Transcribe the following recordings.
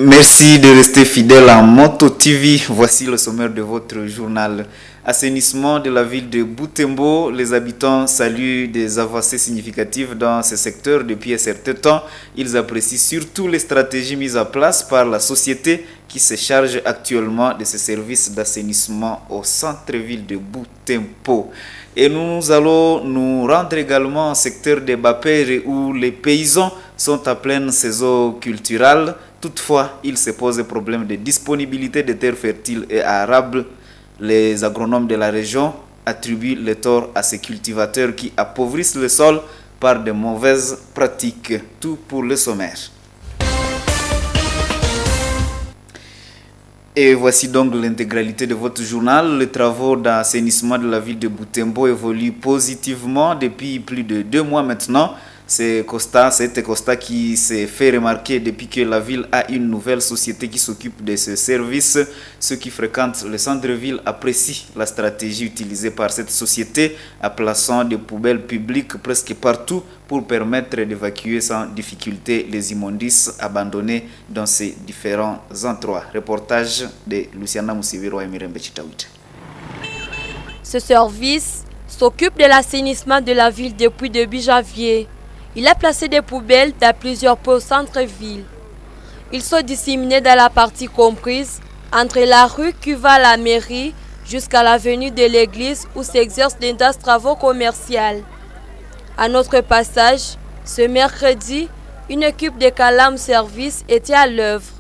Merci de rester fidèle à Moto TV. Voici le sommaire de votre journal. Assainissement de la ville de Butembo. Les habitants saluent des avancées significatives dans ce secteur depuis un certain temps. Ils apprécient surtout les stratégies mises en place par la société qui se charge actuellement de ce service d'assainissement au centre-ville de Butembo. Et nous allons nous rendre également au secteur de Bapere où les paysans sont en pleine saison culturelle. Toutefois, il se pose un problème de disponibilité de terres fertiles et arables. Les agronomes de la région attribuent le tort à ces cultivateurs qui appauvrissent le sol par de mauvaises pratiques. Tout pour le sommaire. Et voici donc l'intégralité de votre journal. Les travaux d'assainissement de la ville de Butembo évoluent positivement depuis plus de 2 mois maintenant. C'est un constat qui s'est fait remarquer depuis que la ville a une nouvelle société qui s'occupe de ce service. Ceux qui fréquentent le centre-ville apprécient la stratégie utilisée par cette société en plaçant des poubelles publiques presque partout pour permettre d'évacuer sans difficulté les immondices abandonnés dans ces différents endroits. Reportage de Luciana Moussiviro et Mirembe Chitawite. Ce service s'occupe de l'assainissement de la ville depuis début janvier. Il a placé des poubelles dans plusieurs pots au centre-ville. Ils sont disséminés dans la partie comprise entre la rue qui va à la mairie jusqu'à l'avenue de l'église où s'exercent d'intenses travaux commerciaux. À notre passage, ce mercredi, une équipe de Calam Service était à l'œuvre.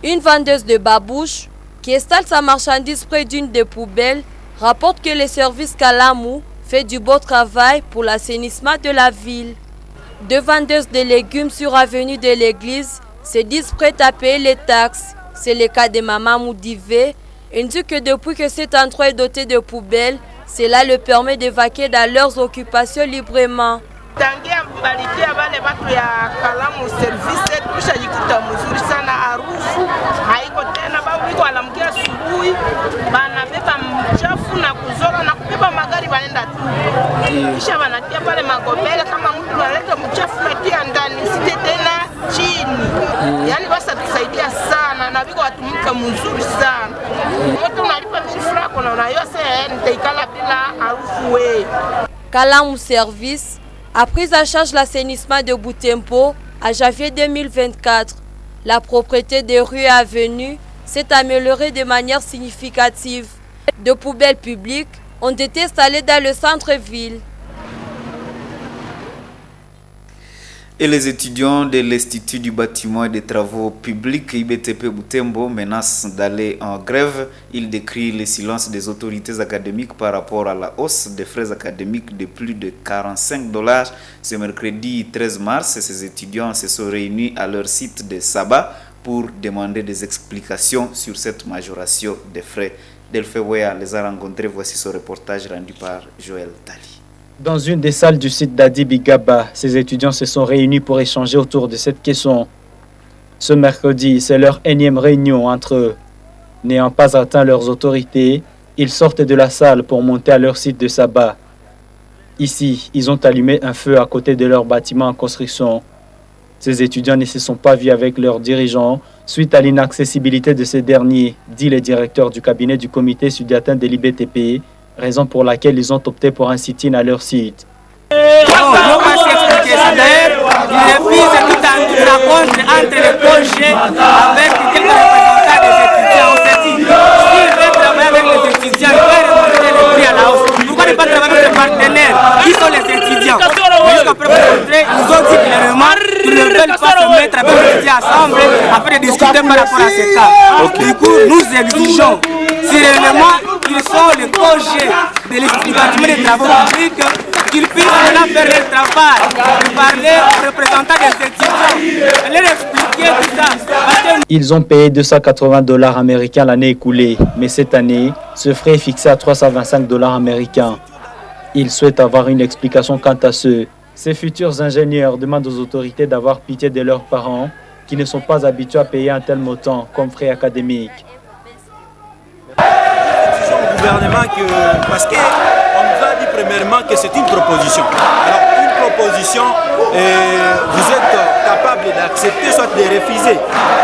Une vendeuse de babouches qui installe sa marchandise près d'une des poubelles rapporte que le service Kalamou fait du beau travail pour l'assainissement de la ville. 2 vendeuses de légumes sur avenue de l'église se disent prêtes à payer les taxes. C'est le cas de Maman Moudivé. Elle dit que depuis que cet endroit est doté de poubelles, cela leur permet d'évacuer dans leurs occupations librement. Tangia balikia wale watu ya Kalamu Service tushajikuta mzuri sana, harufu haiko tena. Babo wanamkia asubuhi banabeba mchafu na kuzora na kubeba magari wanaenda tu. Kisha wanatia pale magobele kama mtu analeta mchafu natia ndani site tena chini. Yaani basa tusaidia sana na biko watumika mzuri sana. Mtu unalipa mshifrako na unayose nitaikala bila harufu we. Kalamu Service a pris en charge l'assainissement de Butembo en janvier 2024. La propreté des rues et avenues s'est améliorée de manière significative. 2 poubelles publiques ont été installées dans le centre-ville. Et les étudiants de l'Institut du bâtiment et des travaux publics IBTP Butembo menacent d'aller en grève. Ils décrient le silence des autorités académiques par rapport à la hausse des frais académiques de plus de $45. Ce mercredi 13 mars, ces étudiants se sont réunis à leur site de Saba pour demander des explications sur cette majoration des frais. Delphi Weya les a rencontrés. Voici ce reportage rendu par Joël Tali. Dans une des salles du site d'Adi Bigaba, ces étudiants se sont réunis pour échanger autour de cette question. Ce mercredi, c'est leur énième réunion entre eux. N'ayant pas atteint leurs autorités, ils sortent de la salle pour monter à leur site de Saba. Ici, ils ont allumé un feu à côté de leur bâtiment en construction. Ces étudiants ne se sont pas vus avec leurs dirigeants suite à l'inaccessibilité de ces derniers, dit le directeur du cabinet du comité sud-atteint de l'IBTP, raison pour laquelle ils ont opté pour un sit-in à leur site. Du coup, nous exigeons, si réellement ils sont les congés de l'Institut des travaux publics, qu'ils puissent maintenant faire le travail, parler aux représentants des étudiants, leur expliquer tout ça. Ils ont payé $280 américains l'année écoulée, mais cette année, ce frais est fixé à $325 américains. Ils souhaitent avoir une explication quant à ce. Ces futurs ingénieurs demandent aux autorités d'avoir pitié de leurs parents qui ne sont pas habitués à payer un tel montant comme frais académiques. Gouvernement parce qu'on nous a dit premièrement que c'est une proposition. Alors, une proposition, vous êtes capable d'accepter, soit de refuser.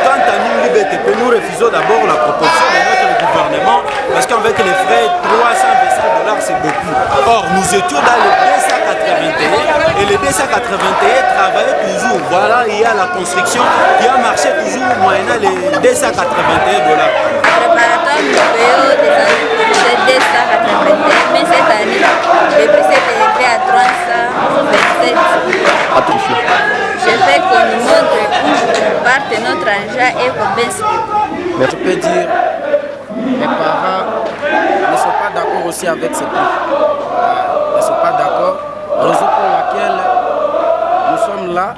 Quant à nous, l'UBTP, nous refusons d'abord la proposition de notre gouvernement, parce qu'avec les frais, $325, c'est beaucoup. Or, nous étions dans le 281, et le 281 travaillait toujours. Voilà, il y a la construction qui a marché toujours moyennant les $281. Préparatoire, nous payons des 281, mais cette année, le prix s'est élevé à 327. Attention. Je fais qu'on nous montre où part notre argent et combien c'est. Mais je peux dire, mes parents ne sont pas d'accord aussi avec ce prix. Ils ne sont pas d'accord. Raison pour laquelle nous sommes là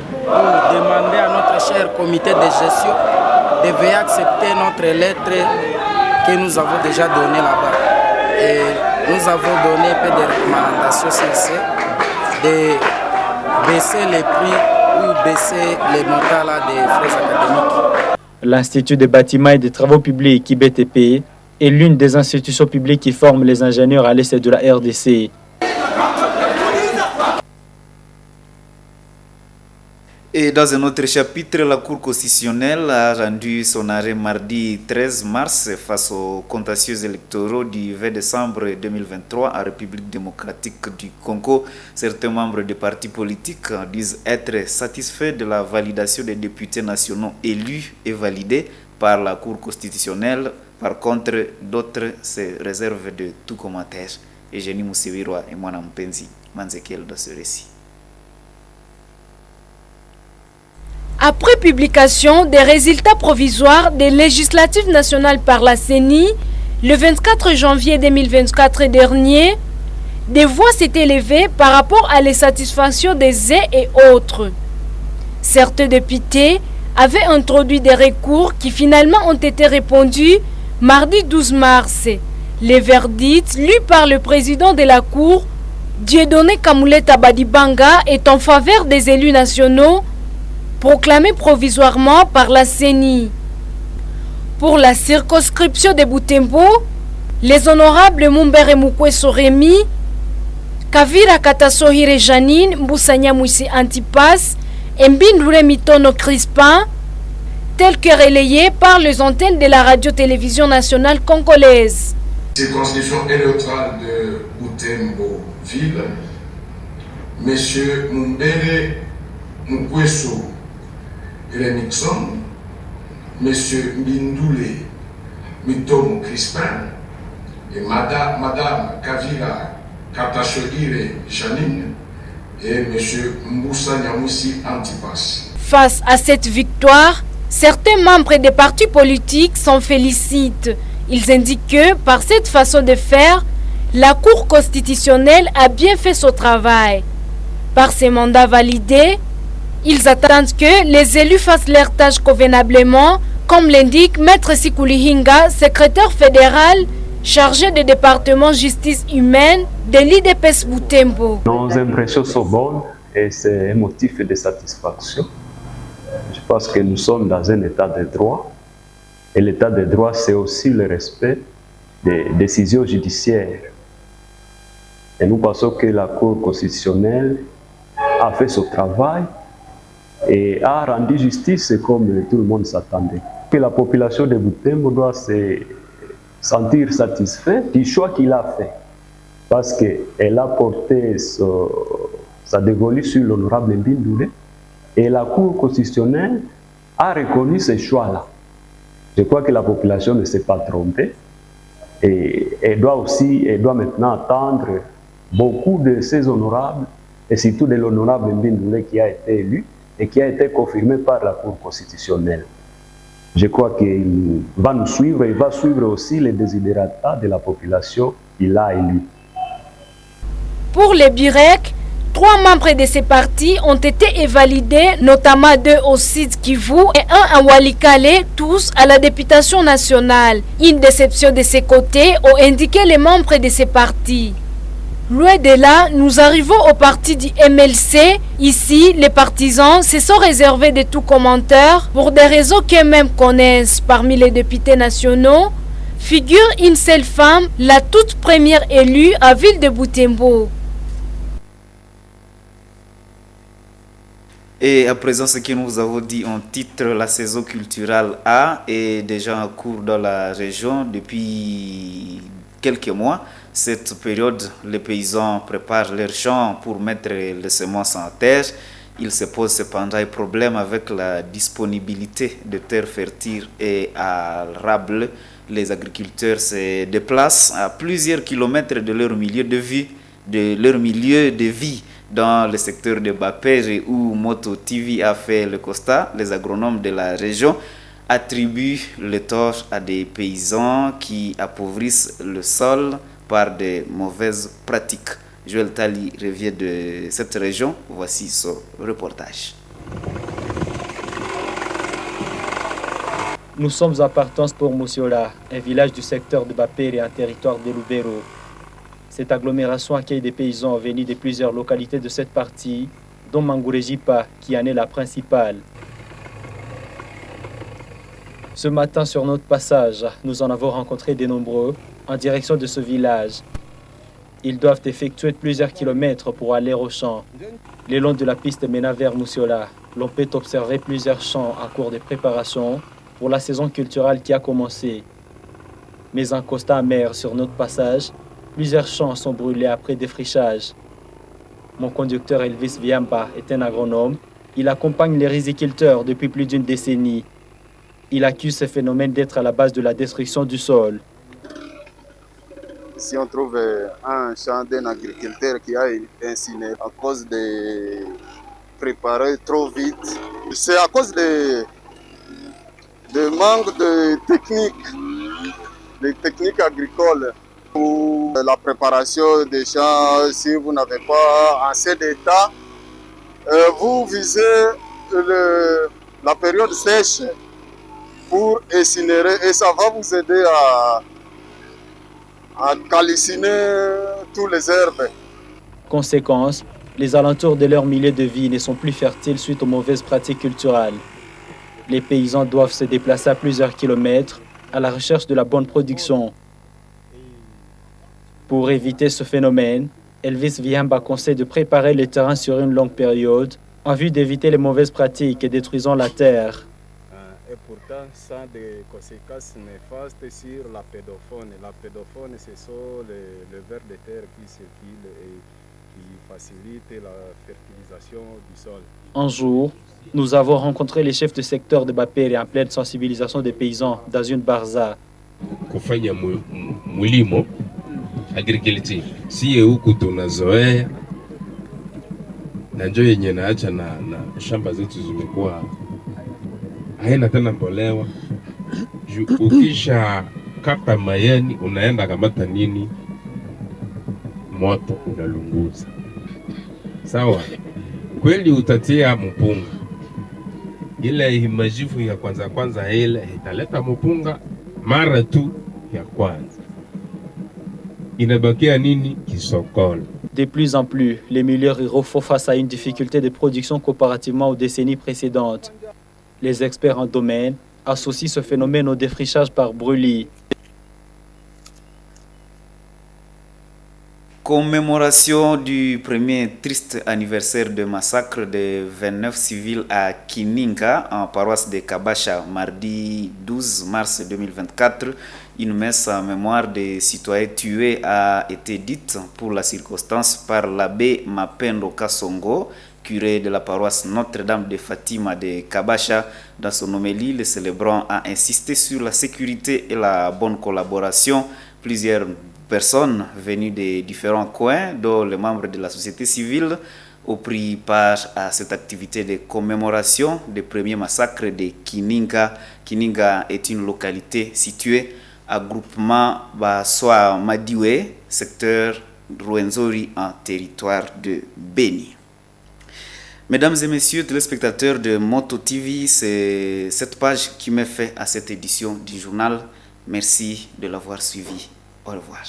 pour demander à notre cher comité de gestion de veiller à accepter notre lettre que nous avons déjà donnée là-bas. Et nous avons donné un peu de recommandations de baisser les prix ou baisser les montants là des frais académiques. L'Institut des bâtiments et des travaux publics, IBTP, est l'une des institutions publiques qui forment les ingénieurs à l'est de la RDC. Et dans un autre chapitre, la Cour constitutionnelle a rendu son arrêt mardi 13 mars face aux contentieux électoraux du 20 décembre 2023 en République démocratique du Congo. Certains membres des partis politiques disent être satisfaits de la validation des députés nationaux élus et validés par la Cour constitutionnelle. Par contre, d'autres se réservent de tout commentaire. Eugénie Moussewirwa et Mwana Mpenzi Manzekiel dans ce récit. Après publication des résultats provisoires des législatives nationales par la CENI, le 24 janvier 2024 dernier, des voix s'étaient élevées par rapport à l'insatisfaction des uns et autres. Certains députés avaient introduit des recours qui finalement ont été répondus mardi 12 mars. Les verdicts lus par le président de la Cour, Dieudonné Kamuleta Badibanga, est en faveur des élus nationaux proclamé provisoirement par la CENI. Pour la circonscription de Butembo, les honorables Mumbere Mukweso Rémi, Kavira Katasohire Janine, Mboussania Mouissi Antipas et Mbindure Mitono Crispin, tels que relayés par les antennes de la radio-télévision nationale congolaise. Circonscription électorale de Butembo-Ville, M. Mumbere Mukweso Nixon, M. Mbindule Mitomo Crispin et Madame Kavira Katasohire Janine et M. Mboussa Nyamouissi Antipas. Face à cette victoire, certains membres des partis politiques s'en félicitent. Ils indiquent que, par cette façon de faire, la Cour constitutionnelle a bien fait son travail. Par ces mandats validés, ils attendent que les élus fassent leur tâche convenablement, comme l'indique Maître Sikoulihinga, secrétaire fédéral chargé du département justice humaine de l'IDPS Butembo. Nos impressions sont bonnes et c'est un motif de satisfaction. Je pense que nous sommes dans un état de droit et l'état de droit c'est aussi le respect des décisions judiciaires. Et nous pensons que la Cour constitutionnelle a fait son travail et a rendu justice comme tout le monde s'attendait. Que la population de Butembo doit se sentir satisfaite du choix qu'il a fait parce qu'elle a porté sa dévolue sur l'honorable Mbindule et la Cour constitutionnelle a reconnu ce choix-là. Je crois que la population ne s'est pas trompée et elle doit maintenant attendre beaucoup de ces honorables et surtout de l'honorable Mbindule qui a été élu et qui a été confirmé par la Cour constitutionnelle. Je crois qu'il va nous suivre et il va suivre aussi les desiderata de la population qu'il a élue. Pour les BIREC, 3 membres de ces partis ont été validés, notamment 2 au Sud Kivu et 1 à Walikale, tous à la députation nationale. Une déception de ces côtés ont indiqué les membres de ces partis. Loin de là, nous arrivons au parti du MLC. Ici, les partisans se sont réservés de tout commentaire pour des raisons qu'eux-mêmes connaissent. Parmi les députés nationaux, figure une seule femme, la toute première élue à ville de Butembo. Et à présent, ce que nous vous avons dit en titre, la saison culturelle A est déjà en cours dans la région depuis quelques mois. Cette période, les paysans préparent leurs champs pour mettre les semences en terre. Il se pose cependant un problème avec la disponibilité de terres fertiles et arables. Les agriculteurs se déplacent à plusieurs kilomètres de leur milieu de vie, dans le secteur de Bapere où Moto TV a fait le constat. Les agronomes de la région attribuent le tort à des paysans qui appauvrissent le sol par de mauvaises pratiques. Joël Tali revient de cette région. Voici son reportage. Nous sommes à Partance pour Moussiola, un village du secteur de Bapere et un territoire de Lubero. Cette agglomération accueille des paysans venus de plusieurs localités de cette partie, dont Mangurejipa, qui en est la principale. Ce matin, sur notre passage, nous en avons rencontré de nombreux en direction de ce village. Ils doivent effectuer plusieurs kilomètres pour aller au champ. Le long de la piste menant vers Moussiola, l'on peut observer plusieurs champs en cours de préparation pour la saison culturelle qui a commencé. Mais un constat amer sur notre passage, plusieurs champs sont brûlés après défrichage. Mon conducteur Elvis Viamba est un agronome. Il accompagne les riziculteurs depuis plus d'une décennie. Il accuse ce phénomène d'être à la base de la destruction du sol. Si on trouve un champ d'un agriculteur qui a incinéré à cause de préparer trop vite, c'est à cause de manque de techniques agricoles. Pour la préparation des champs, si vous n'avez pas assez d'état, vous visez la période sèche pour incinérer et ça va vous aider à calciner tous les herbes. Conséquence, les alentours de leur milieu de vie ne sont plus fertiles suite aux mauvaises pratiques culturelles. Les paysans doivent se déplacer à plusieurs kilomètres à la recherche de la bonne production. Pour éviter ce phénomène, Elvis Viamba conseille de préparer le terrain sur une longue période en vue d'éviter les mauvaises pratiques et détruisant la terre. Et pourtant, ça a des conséquences néfastes sur la pédofaune. La pédofaune, ce sont les vers de terre qui circulent et qui facilitent la fertilisation du sol. Un jour, nous avons rencontré les chefs de secteur de Bapere en pleine sensibilisation des paysans dans une barza. Kufanya mulimo agriculture si huku tunazoea na ndio yenye naacha na shamba zetu zimekuwa haina tena mbolewa. Ukisha kata mayani unaenda kamata nini, moto unalunguza. Sawa, kweli utatia mpunga, ile majivu ya kwanza ile italeta mpunga mara tu ya kwanza. Inabakia nini? Kisokolo. De plus en plus, les milieux ruraux font face à une difficulté de production comparativement aux décennies précédentes. Les experts en domaine associent ce phénomène au défrichage par brûlis. Commémoration du premier triste anniversaire de massacre de 29 civils à Kininga, en paroisse de Kabasha, mardi 12 mars 2024. Une messe en mémoire des citoyens tués a été dite pour la circonstance par l'abbé Mapendo Kasongo, curé de la paroisse Notre-Dame de Fatima de Kabasha. Dans son homélie, le célébrant a insisté sur la sécurité et la bonne collaboration. Plusieurs personnes venues de différents coins, dont les membres de la société civile, ont pris part à cette activité de commémoration des premiers massacres de Kininga. Kininga est une localité située à groupement Baswa Madiwe, secteur Rwenzori, en territoire de Beni. Mesdames et messieurs, téléspectateurs de Moto TV, c'est cette page qui met fin à cette édition du journal. Merci de l'avoir suivi. Au revoir.